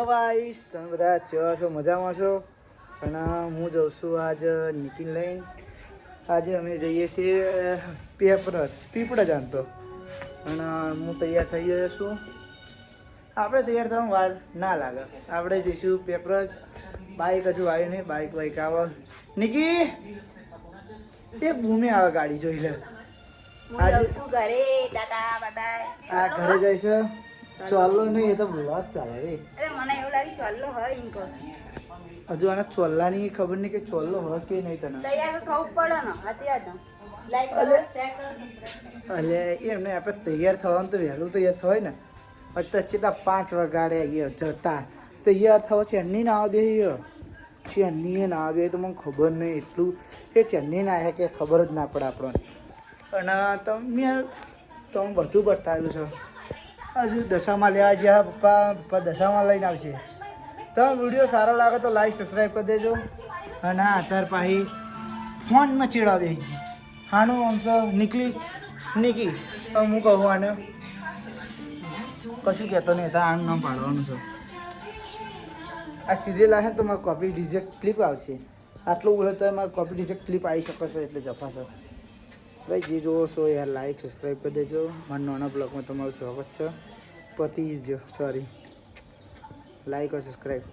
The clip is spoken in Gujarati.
ગાઈસ, તમે બધા કેવા છો? મજામાં છો? અને હું જઉં છું આજ નિકિન લઈને. આજે અમે જઈએ છીએ પીપળા જાણતો અને હું તૈયાર થઈ ગયો છું. આપણે તૈયાર થવામાં વાર ના લાગે. આપણે જઈશું પેપરજ. બાઇક હજુ આવી નહીં, બાઇક આવે. નિકી એ ભૂમિ આવે ગાડી જોઈ લે. આ ઘરે જાય છે. ચોલ્લો નહીં, એ તો બોલા ચાલે રે. મને એવું લાગે ચોલ્લો હોય એમ કહું. હજુ આના ચોલ્લાની ખબર નહીં કે ચોલ્લો હોય કે નહીં. તને તૈયાર તો થવું પડે ને, સાચી વાત ને. લાઈક કરો, શેર કરો, સબસ્ક્રાઇબ કરો. એટલે એમને આપણે તૈયાર થવાનું તો વહેલું તૈયાર થવાય ને. અત્યારે કેટલા 5 વાગે ગયા જતા તૈયાર થવા ચેન્નઈ ના આવે દે. ચેન્નઈ ના આવે તો મને ખબર નહીં એટલું એ ચેન્નઈ ના આવે કે ખબર જ ના પડે આપણને. અને તમે બધું બતાવેલું છે. હજુ દશામાં લેવા જ્યાં પપ્પા દશામાં લઈને આવશે. તમે વિડીયો સારો લાગે તો લાઈક સબસ્ક્રાઈબ કરી દેજો. અને હા અત્યારે પાછી ફોનમાં ચીડાવે હાનું આમસો નિકી હું કહું આને કશું કહેતો નહીં હતા. આનું નામ પાડવાનું છે. આ સિરિયલ આવે તો મારે કોપી રિજેક્ટ ક્લિપ આવશે. આટલું બોલે તો મારે કોપી રિજેક્ટ ક્લિપ આવી શકે છે, એટલે જફાશે. ભાઈ જે જોવો છો યાર લાઈક સબસ્ક્રાઈબ કરી દેજો. મારા નાના બ્લોગમાં તમારું સ્વાગત છે. પતિ જ સોરી લાઈક और સબસ્ક્રાઈબ.